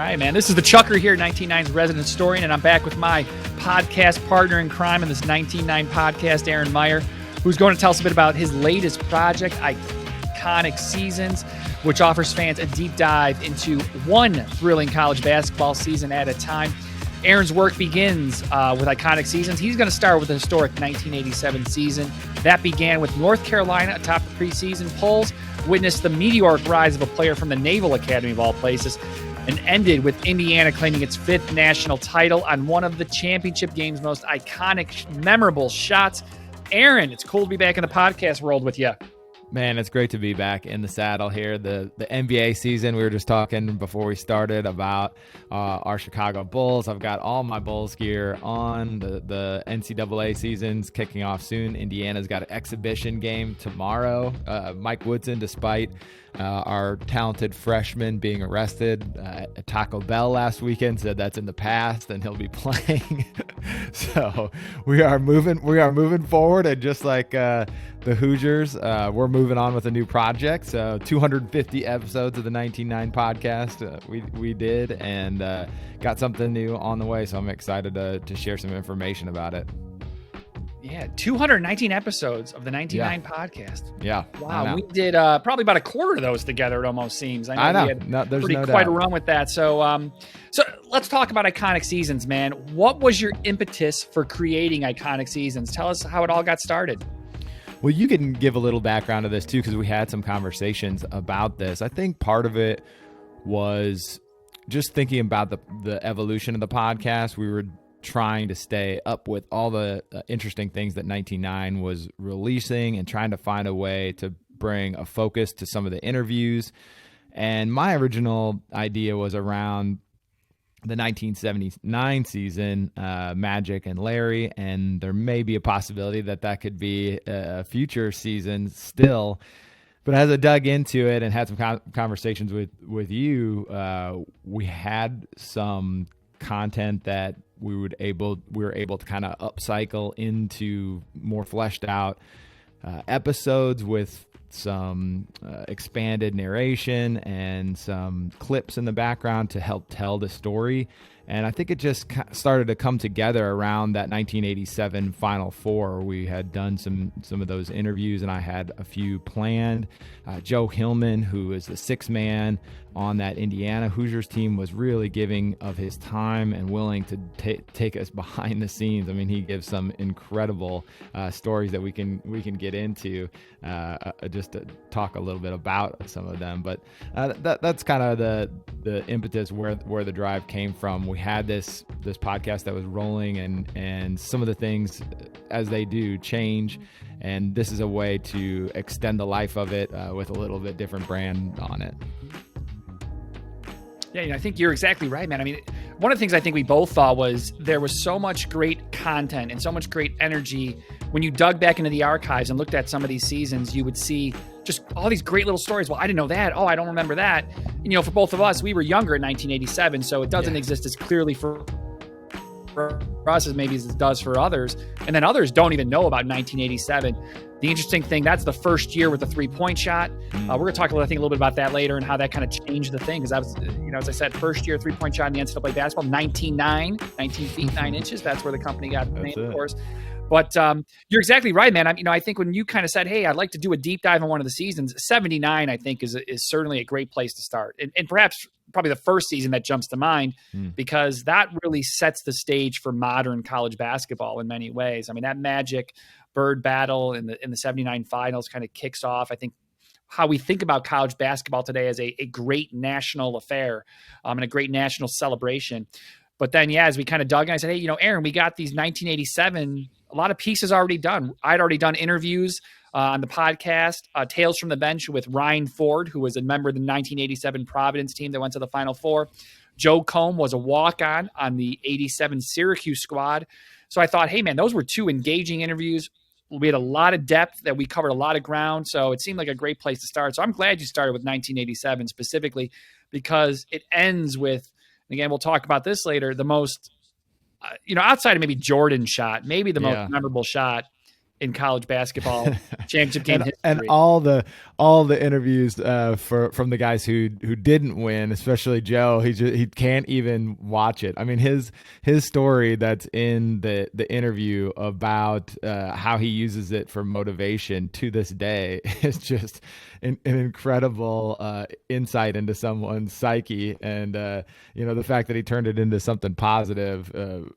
right, man. This is the Chucker here, 19.9's resident historian, and I'm back with my podcast partner in crime in this 19.9 podcast, Aaron Meyer, who's going to tell us a bit about his latest project, Iconic Seasons, which offers fans a deep dive into one thrilling college basketball season at a time. Aaron's work begins with Iconic Seasons. He's going to start with the historic 1987 season. That began with North Carolina atop the preseason polls, witnessed the meteoric rise of a player from the Naval Academy of all places, and ended with Indiana claiming its fifth national title on one of the championship game's most iconic, memorable shots. Aaron, it's cool to be back in the podcast world with you. Man, it's great to be back in the saddle here. The NBA season, we were just talking before we started about our Chicago Bulls. I've got all my Bulls gear on. The NCAA season's kicking off soon. Indiana's got an exhibition game tomorrow. Mike Woodson, despite our talented freshman being arrested at Taco Bell last weekend, said that's in the past and he'll be playing. So we are moving forward, and just like the Hoosiers, we're moving on with a new project. So 250 episodes of the 19.9 podcast we did, and got something new on the way. So I'm excited to share some information about it. Yeah, 219 episodes of the 19.9 podcast. Yeah. Wow, we did probably about a quarter of those together, it almost seems. I know. We had quite a run with that. So so let's talk about Iconic Seasons, man. What was your impetus for creating Iconic Seasons? Tell us how it all got started. Well, you can give a little background to this too, because we had some conversations about this. I think part of it was just thinking about the evolution of the podcast. We were trying to stay up with all the interesting things that 19.9 was releasing and trying to find a way to bring a focus to some of the interviews. And my original idea was around the 1979 season, Magic and Larry, and there may be a possibility that could be a future season still. But as I dug into it and had some conversations with you, we had some content that we were able to kind of upcycle into more fleshed out episodes with some expanded narration and some clips in the background to help tell the story. And I think it just started to come together around that 1987 Final Four. We had done some of those interviews, and I had a few planned. Joe Hillman, who is the sixth man on that Indiana Hoosiers team, was really giving of his time and willing to take us behind the scenes. I mean, he gives some incredible stories that we can get into just to talk a little bit about some of them. But that's kind of the impetus where the drive came from. We had this podcast that was rolling, and some of the things, as they do, change, and this is a way to extend the life of it with a little bit different brand on it. Yeah, I think you're exactly right, man. I mean, one of the things I think we both thought was there was so much great content and so much great energy. When you dug back into the archives and looked at some of these seasons, you would see just all these great little stories. Well, I didn't know that. Oh, I don't remember that. And, for both of us, we were younger in 1987, so it doesn't exist as clearly for us as maybe as it does for others. And then others don't even know about 1987. The interesting thing, that's the first year with the three-point shot. We're going to talk a little bit about that later and how that kind of changed the thing. Because that was, as I said, first year three-point shot in the NCAA basketball, 19 feet, 9 inches. That's where the company got the name, of course. But you're exactly right, man. I think when you kind of said, hey, I'd like to do a deep dive on one of the seasons, 79, I think, is certainly a great place to start. And perhaps probably the first season that jumps to mind, because that really sets the stage for modern college basketball in many ways. I mean, that Magic Bird battle in the 79 finals kind of kicks off, I think, how we think about college basketball today as a great national affair and a great national celebration. But then, as we kind of dug in, I said, hey, Aaron, we got these 1987, a lot of pieces already done. I'd already done interviews on the podcast, Tales from the Bench with Ryan Ford, who was a member of the 1987 Providence team that went to the Final Four. Joe Combe was a walk-on the 87 Syracuse squad. So I thought, hey, man, those were two engaging interviews. We had a lot of depth, that we covered a lot of ground. So it seemed like a great place to start. So I'm glad you started with 1987 specifically, because it ends with, again, we'll talk about this later, the most, outside of maybe Jordan's shot, maybe the most memorable shot in college basketball championship game history. And all the all the interviews from the guys who didn't win, especially Joe. He can't even watch it. I mean, his story that's in the interview about how he uses it for motivation to this day is just an incredible insight into someone's psyche, and the fact that he turned it into something positive,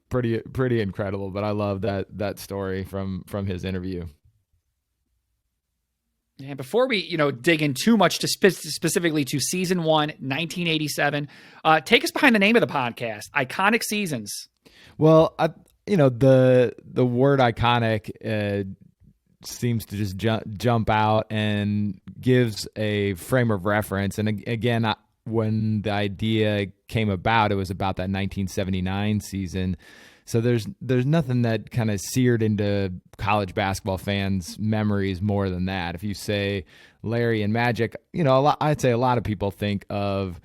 pretty incredible. But I love that story from his interview. And before we, dig in too much to specifically to season 1, 1987, take us behind the name of the podcast, Iconic Seasons. Well, the word iconic seems to just jump out and gives a frame of reference. And again, when the idea came about, it was about that 1979 season. So there's nothing that kind of seared into college basketball fans' memories more than that. If you say Larry and Magic, I'd say a lot of people think of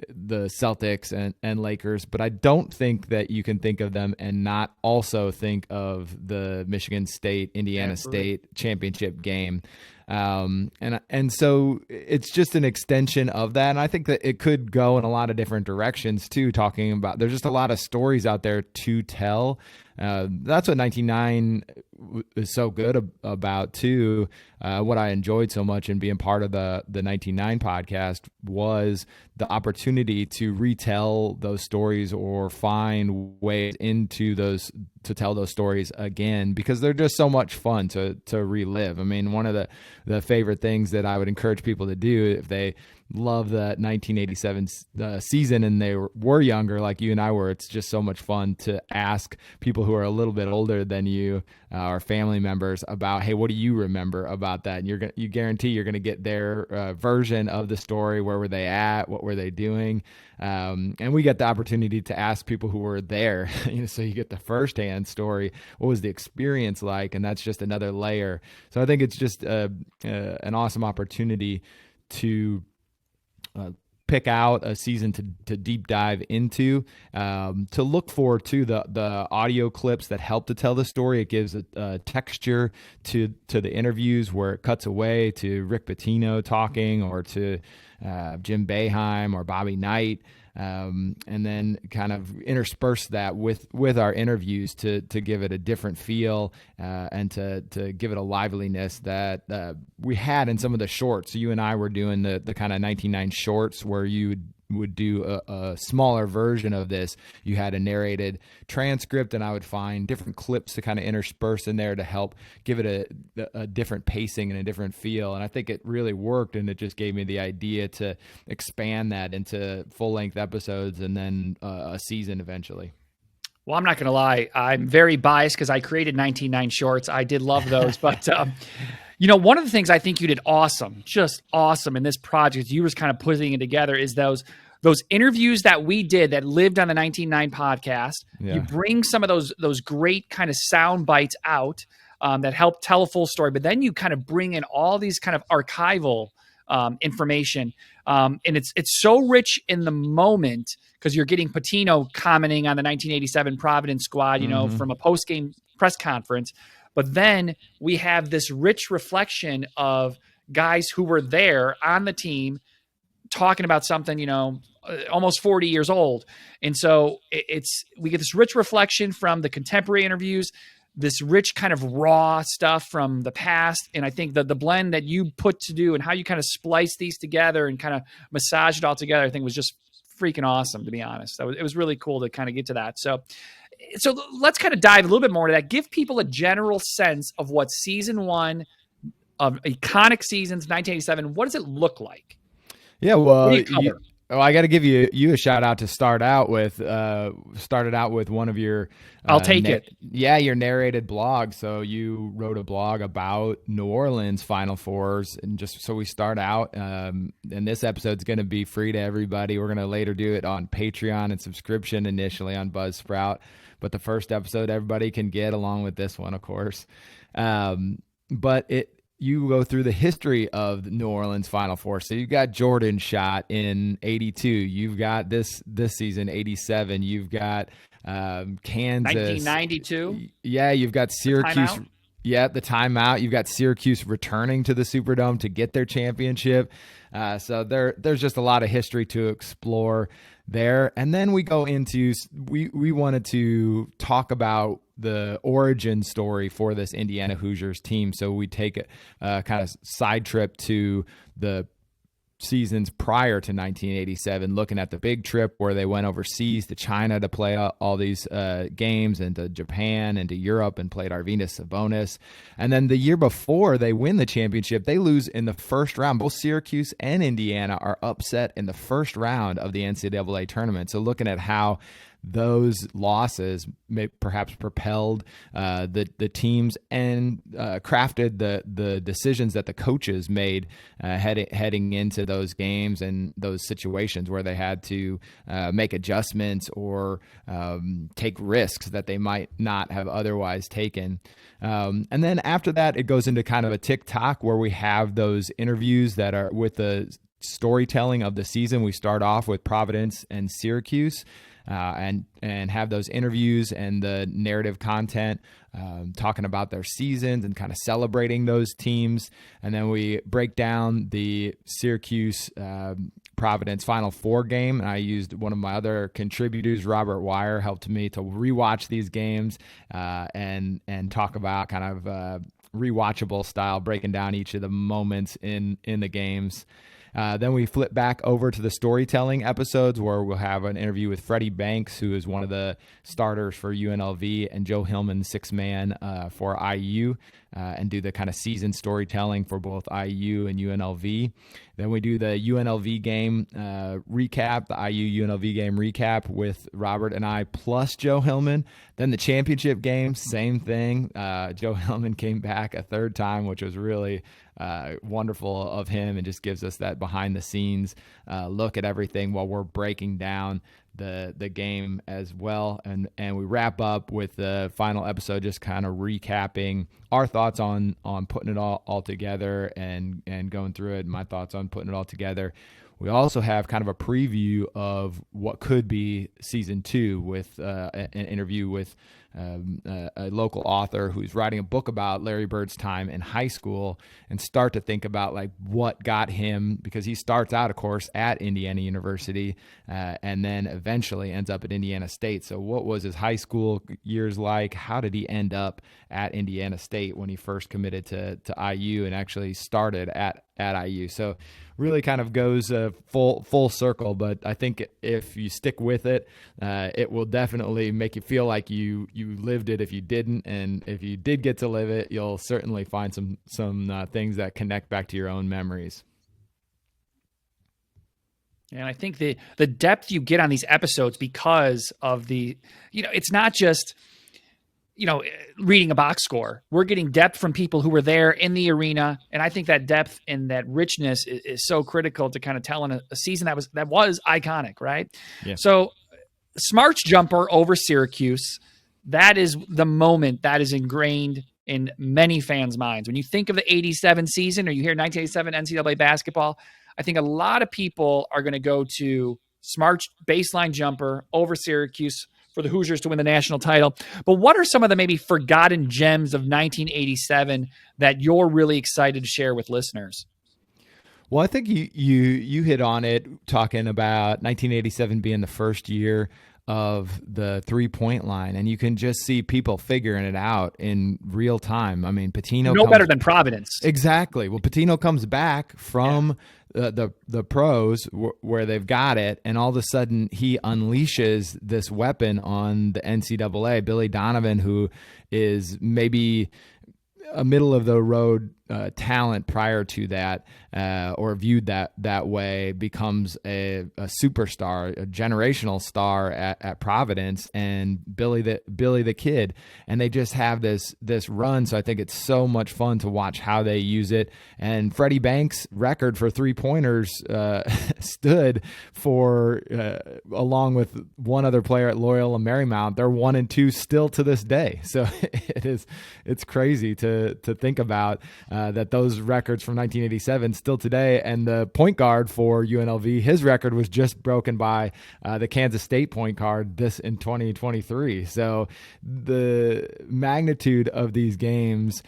the Celtics and Lakers, but I don't think that you can think of them and not also think of the Michigan State, Indiana State championship game. And so it's just an extension of that. And I think that it could go in a lot of different directions too, talking about, there's just a lot of stories out there to tell. That's what 99 is so good about too. What I enjoyed so much in being part of the 99 podcast was the opportunity to retell those stories or find ways into those to tell those stories again, because they're just so much fun to relive. I mean, one of the favorite things that I would encourage people to do if they love the 1987 season and they were younger like you and I were, it's just so much fun to ask people who are a little bit older than you or family members about, hey, what do you remember about that? And you guarantee you're going to get their version of the story. Where were they at? What were they doing? And we get the opportunity to ask people who were there, so you get the firsthand story. What was the experience like? And that's just another layer. So I think it's just an awesome opportunity to pick out a season to deep dive into, to look for to the audio clips that help to tell the story. It gives a texture to the interviews where it cuts away to Rick Pitino talking or to Jim Boeheim or Bobby Knight, and then kind of intersperse that with our interviews to give it a different feel, and to give it a liveliness that we had in some of the shorts. So you and I were doing the kind of 99 shorts where you would do a smaller version of this. You had a narrated transcript, and I would find different clips to kind of intersperse in there to help give it a different pacing and a different feel. And I think it really worked, and it just gave me the idea to expand that into full-length episodes and then a season eventually. Well, I'm not going to lie. I'm very biased because I created 1999 shorts. I did love those. But, one of the things I think you did awesome, just awesome in this project, you was kind of putting it together, is those interviews that we did that lived on the 1999 podcast. Yeah. You bring some of those great kind of sound bites out that help tell a full story. But then you kind of bring in all these kind of archival information. And it's so rich in the moment because you're getting Pitino commenting on the 1987 Providence squad, from a post-game press conference. But then we have this rich reflection of guys who were there on the team talking about something, almost 40 years old. And so we get this rich reflection from the contemporary interviews, this rich kind of raw stuff from the past. And I think that the blend that you put to do and how you kind of splice these together and kind of massage it all together, I think was just freaking awesome, to be honest. It was really cool to kind of get to that. So let's kind of dive a little bit more into that. Give people a general sense of what season 1 of Iconic Seasons 1987, what does it look like? Yeah, well, I got to give you a shout out to start out with. Started out with one of your. I'll take it. Yeah, your narrated blog. So you wrote a blog about New Orleans Final Fours, and just so we start out. And this episode's going to be free to everybody. We're going to later do it on Patreon and subscription initially on Buzzsprout, but the first episode everybody can get along with this one, of course. But you go through the history of the New Orleans Final Four. So you've got Jordan shot in 82. You've got this season, 87. You've got Kansas. 1992. Yeah, you've got Syracuse. Yeah, the timeout. You've got Syracuse returning to the Superdome to get their championship. So there's just a lot of history to explore there. And then we go into, we wanted to talk about the origin story for this Indiana Hoosiers team. So we take a kind of side trip to the seasons prior to 1987, looking at the big trip where they went overseas to China to play all these games, and to Japan and to Europe, and played Arvydas Sabonis. And then the year before they win the championship, they lose in the first round. Both Syracuse and Indiana are upset in the first round of the NCAA tournament. So looking at how those losses may perhaps propelled the teams and crafted the decisions that the coaches made heading into those games and those situations where they had to make adjustments or take risks that they might not have otherwise taken. And then after that, it goes into kind of a tick-tock where we have those interviews that are with the storytelling of the season. We start off with Providence and Syracuse, and have those interviews and the narrative content, talking about their seasons and kind of celebrating those teams. And then we break down the Syracuse Providence Final Four game. And I used one of my other contributors, Robert Wire, helped me to rewatch these games and talk about kind of rewatchable style, breaking down each of the moments in the games. Then we flip back over to the storytelling episodes where we'll have an interview with Freddie Banks, who is one of the starters for UNLV, and Joe Hillman, sixth man for IU, and do the kind of season storytelling for both IU and UNLV. Then we do the UNLV game recap, the IU UNLV game recap with Robert and I plus Joe Hillman. Then the championship game, same thing. Joe Hillman came back a third time, which was really wonderful of him, and just gives us that behind the scenes look at everything while we're breaking down the game as well. And we wrap up with the final episode just kind of recapping our thoughts on putting it all together and going through it, and my thoughts on putting it all together. We also have kind of a preview of what could be season 2 with an interview with a local author who's writing a book about Larry Bird's time in high school, and start to think about like what got him, because he starts out, of course, at Indiana University and then eventually ends up at Indiana State. So what was his high school years like? How did he end up at Indiana State when he first committed to IU and actually started at IU? So really kind of goes full circle, but I think if you stick with it, it will definitely make you feel like you lived it if you didn't, and if you did get to live it, you'll certainly find some things that connect back to your own memories. And I think the depth you get on these episodes because of it's not just reading a box score. We're getting depth from people who were there in the arena. And I think that depth and that richness is so critical to kind of telling a season that was iconic, right? Yeah. So Smart's jumper over Syracuse, that is the moment that is ingrained in many fans' minds. When you think of the 87 season, or you hear 1987 NCAA basketball, I think a lot of people are going to go to Smart's baseline jumper over Syracuse for the Hoosiers to win the national title. But what are some of the maybe forgotten gems of 1987 that you're really excited to share with listeners? Well, I think you hit on it, talking about 1987 being the first year of the 3-point line, and you can just see people figuring it out in real time. I mean, Pitino better than Providence. Exactly. Well, Pitino comes back from the pros where they've got it, and all of a sudden he unleashes this weapon on the NCAA. Billy Donovan, who is maybe a middle of the road talent prior to that, or viewed that way, becomes a superstar, a generational star at Providence, and Billy the Kid, and they just have this run. So I think it's so much fun to watch how they use it. And Freddie Banks' record for 3-pointers stood for, along with one other player at Loyola Marymount, they're 1 and 2 still to this day. So it's crazy to think about. that those records from 1987 still today. And the point guard for UNLV, his record was just broken by the Kansas State point guard this in 2023. So the magnitude of these games,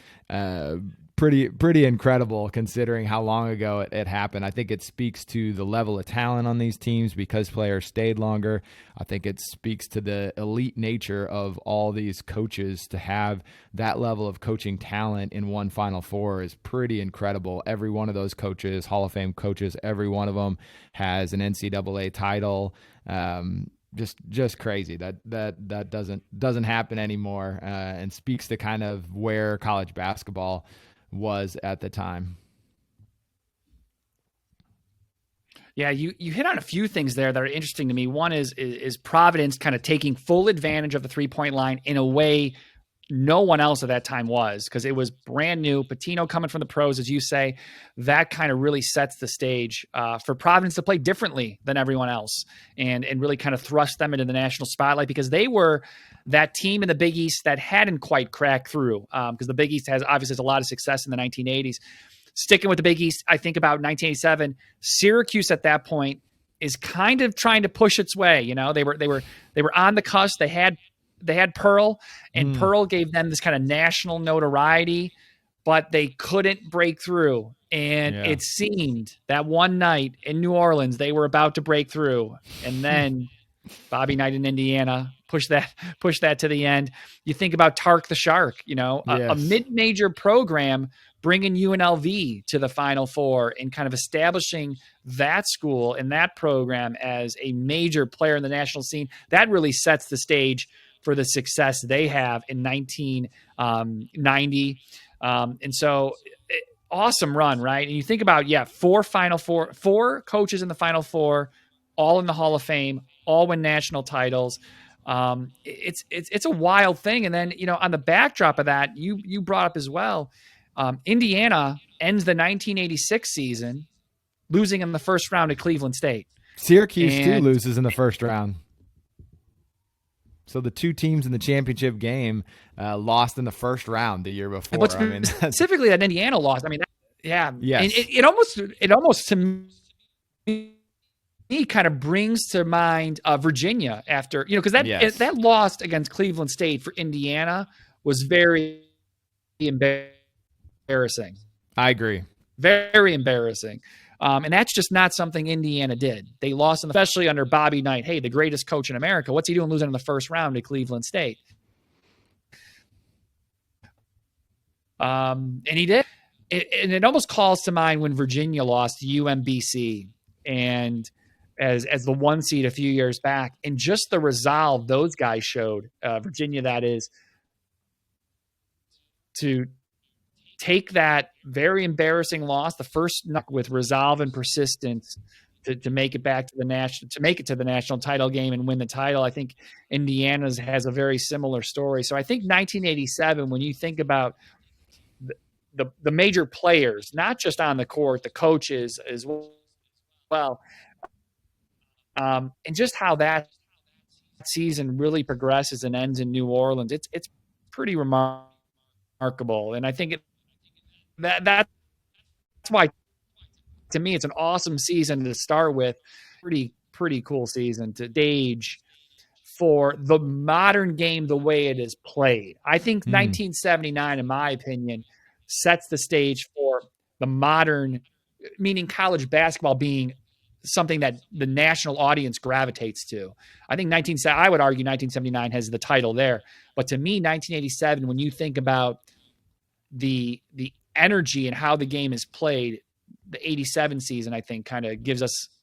pretty incredible considering how long ago it happened. I think it speaks to the level of talent on these teams because players stayed longer. I think it speaks to the elite nature of all these coaches. To have that level of coaching talent in one Final Four is pretty incredible. Every one of those coaches, Hall of Fame coaches, every one of them has an NCAA title. Just crazy that doesn't happen anymore, and speaks to kind of where college basketball was at the time. Yeah, you hit on a few things there that are interesting to me. One is Providence kind of taking full advantage of the 3-point line in a way no one else at that time was, because it was brand new. Pitino coming from the pros, as you say, that kind of really sets the stage for Providence to play differently than everyone else and really kind of thrust them into the national spotlight, because they were that team in the Big East that hadn't quite cracked through, because the Big East has a lot of success in the 1980s. Sticking with the Big East, I think about 1987, Syracuse at that point is kind of trying to push its way. You know, they were on the cusp. They had Pearl, and Pearl gave them this kind of national notoriety, but they couldn't break through. And it seemed that one night in New Orleans, they were about to break through. And then Bobby Knight in Indiana pushed that to the end. You think about Tark the Shark, a mid-major program bringing UNLV to the Final Four and kind of establishing that school and that program as a major player in the national scene. That really sets the stage for the success they have in 1990. And so awesome run, right? And you think about, four coaches in the Final Four, all in the Hall of Fame, all win national titles. It's a wild thing. And then, on the backdrop of that, you brought up as well, Indiana ends the 1986 season losing in the first round at Cleveland State. Syracuse too loses in the first round. So the two teams in the championship game lost in the first round the year before. But specifically that Indiana lost. I mean, yes. And it almost to me kind of brings to mind Virginia after, because that loss against Cleveland State for Indiana was very embarrassing. I agree. Very embarrassing. And that's just not something Indiana did. They lost, especially under Bobby Knight. Hey, the greatest coach in America. What's he doing losing in the first round to Cleveland State? And he did. And it almost calls to mind when Virginia lost to UMBC and as the 1 seed a few years back, and just the resolve those guys showed, Virginia that is, to take that very embarrassing loss, the first with resolve and persistence to make it back to the national title game and win the title. I think Indiana's has a very similar story. So I think 1987, when you think about the major players, not just on the court, the coaches as well, and just how that season really progresses and ends in New Orleans, it's pretty remarkable. And I think that's why, to me, it's an awesome season to start with. Pretty cool season to stage for the modern game the way it is played. I think 1979, in my opinion, sets the stage for the modern, meaning college basketball being something that the national audience gravitates to. I think I would argue 1979 has the title there. But to me, 1987, when you think about the energy and how the game is played, the 87 season, I think, kind of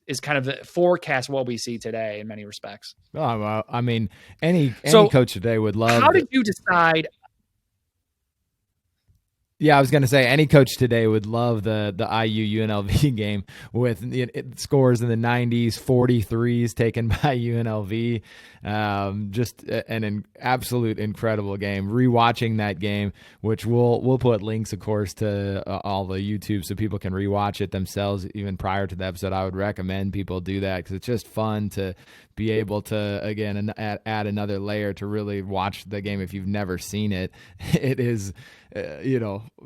is kind of the forecast what we see today in many respects. Oh, well, I mean, any coach today would love. How did you decide? Yeah, I was going to say any coach today would love the IU UNLV game with scores in the 90s, 43s taken by UNLV. Just an absolute incredible game. Rewatching that game, which we'll put links, of course, to all the YouTube so people can rewatch it themselves even prior to the episode. I would recommend people do that because it's just fun to be able to, again, add another layer to really watch the game if you've never seen it. It is,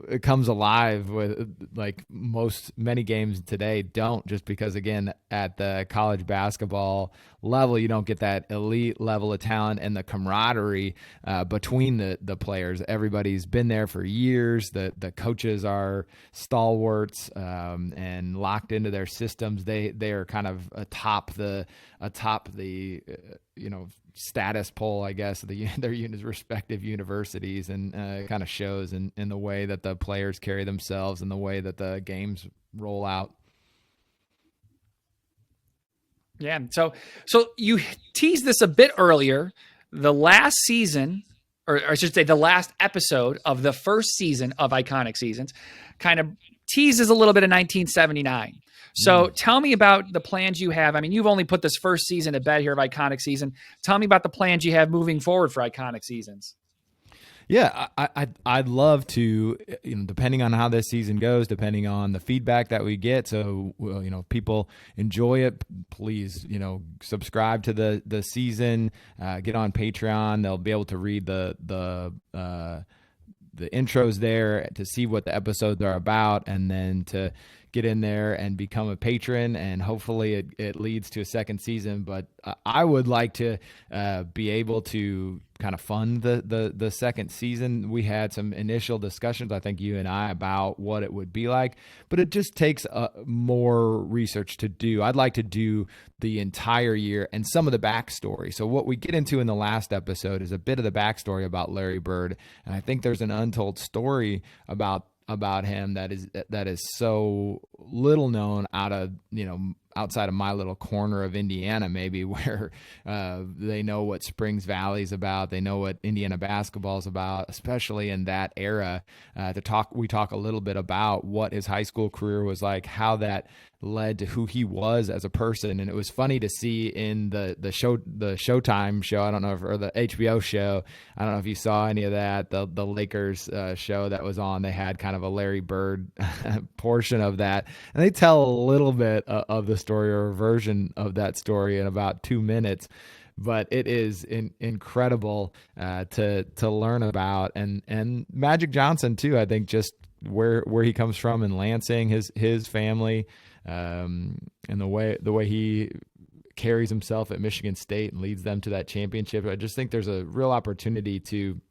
it comes alive with like many games today don't, just because again, at the college basketball level, you don't get that elite level of talent and the camaraderie between the players. Everybody's been there for years. The coaches are stalwarts and locked into their systems. They are kind of atop the status poll, I guess, their respective universities, and kind of shows in the way that the players carry themselves and the way that the games roll out. Yeah. So you teased this a bit earlier. The last season, or I should say the last episode of the first season of Iconic Seasons, kind of teases a little bit of 1979. So tell me about the plans you have. I mean, you've only put this first season to bed here of Iconic Season. Tell me about the plans you have moving forward for Iconic Seasons. Yeah, I'd love to, depending on how this season goes, depending on the feedback that we get. So, people enjoy it. Please, subscribe to the season, get on Patreon. They'll be able to read the intros there to see what the episodes are about, and then to get in there and become a patron, and hopefully it leads to a second season. But I would like to be able to kind of fund the second season. We had some initial discussions, I think you and I, about what it would be like, but it just takes more research to do. I'd like to do the entire year and some of the backstory. So what we get into in the last episode is a bit of the backstory about Larry Bird, and I think there's an untold story about him that is so little known outside of my little corner of Indiana, maybe, where they know what Springs Valley is about. They know what Indiana basketball is about, especially in that era. We talk a little bit about what his high school career was like, how that led to who he was as a person. And it was funny to see in the Showtime show, or the HBO show, I don't know if you saw any of that, the Lakers show that was on. They had kind of a Larry Bird portion of that, and they tell a little bit of the story, or a version of that story, in about 2 minutes. But it is incredible to learn about, and Magic Johnson too. I think just where he comes from in Lansing, his family, and the way he carries himself at Michigan State and leads them to that championship. I just think there's a real opportunity to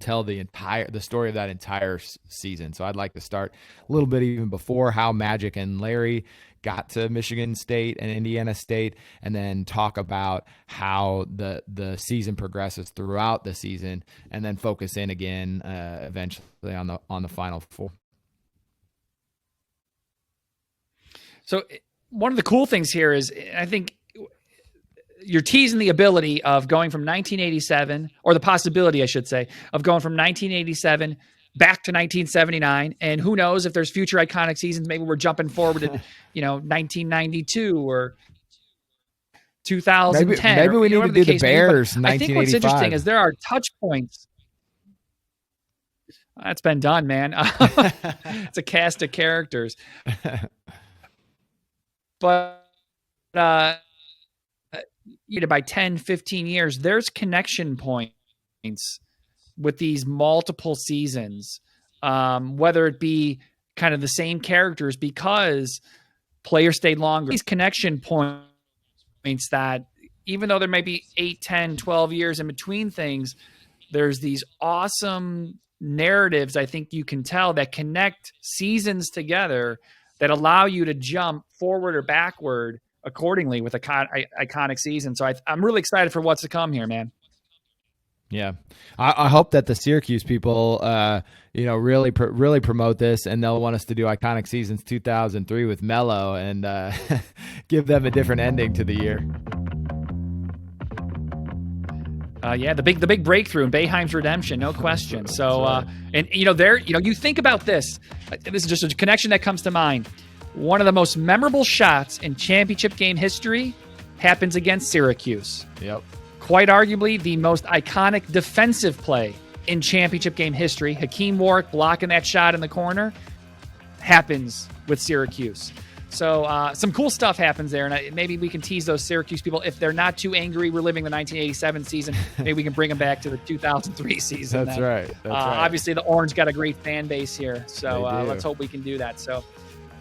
tell the story of that entire season. So I'd like to start a little bit even before how Magic and Larry got to Michigan State and Indiana State, and then talk about how the season progresses throughout the season, and then focus in again eventually on the Final Four. So one of the cool things here is, I think you're teasing the ability of going from 1987, or the possibility, I should say, of going from 1987 back to 1979. And who knows if there's future Iconic Seasons, maybe we're jumping forward to, 1992 or 2010. Maybe we need to do the Bears 1985. I think what's interesting is there are touch points. That's been done, man. It's a cast of characters. But by 10, 15 years, there's connection points with these multiple seasons, whether it be kind of the same characters because players stayed longer. These connection points that even though there may be 8, 10, 12 years in between things, there's these awesome narratives I think you can tell that connect seasons together that allow you to jump forward or backward accordingly with Iconic Season. So I'm really excited for what's to come here, man. Yeah, I hope that the Syracuse people, really promote this, and they'll want us to do Iconic Seasons 2003 with Melo, and give them a different ending to the year. The big breakthrough in Boeheim's redemption, no question. So, you think about this. This is just a connection that comes to mind. One of the most memorable shots in championship game history happens against Syracuse. Yep. Quite arguably the most iconic defensive play in championship game history. Hakeem Warwick blocking that shot in the corner happens with Syracuse. So some cool stuff happens there, and maybe we can tease those Syracuse people if they're not too angry reliving the 1987 season. Maybe we can bring them back to the 2003 season. That's right. That's right. Obviously, the Orange got a great fan base here, so let's hope we can do that. So,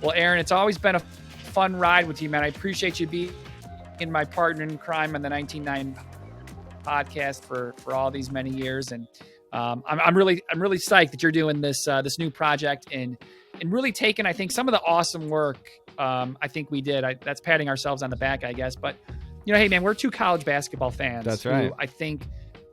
well, Aaron, it's always been a fun ride with you, man. I appreciate you being my partner in crime on the 1990 podcast for all these many years, and I'm really psyched that you're doing this new project and really taking, I think, some of the awesome work I think we did. That's patting ourselves on the back, I guess. But, hey, man, we're two college basketball fans. That's right. Who I think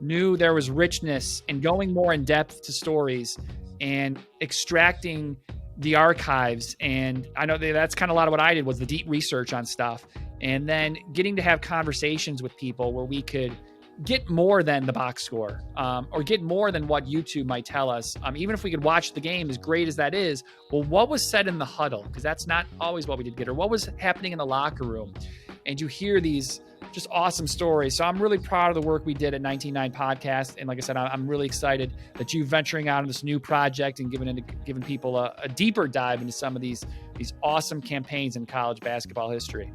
knew there was richness in going more in depth to stories and extracting the archives. And I know that's kind of a lot of what I did was the deep research on stuff. And then getting to have conversations with people where we could get more than the box score, or get more than what YouTube might tell us. Even if we could watch the game, as great as that is, well, what was said in the huddle? Because that's not always what we did get, or what was happening in the locker room. And you hear these just awesome stories. So I'm really proud of the work we did at 19.9 Podcast. And like I said, I'm really excited that you venturing out on this new project and giving people a deeper dive into some of these awesome campaigns in college basketball history.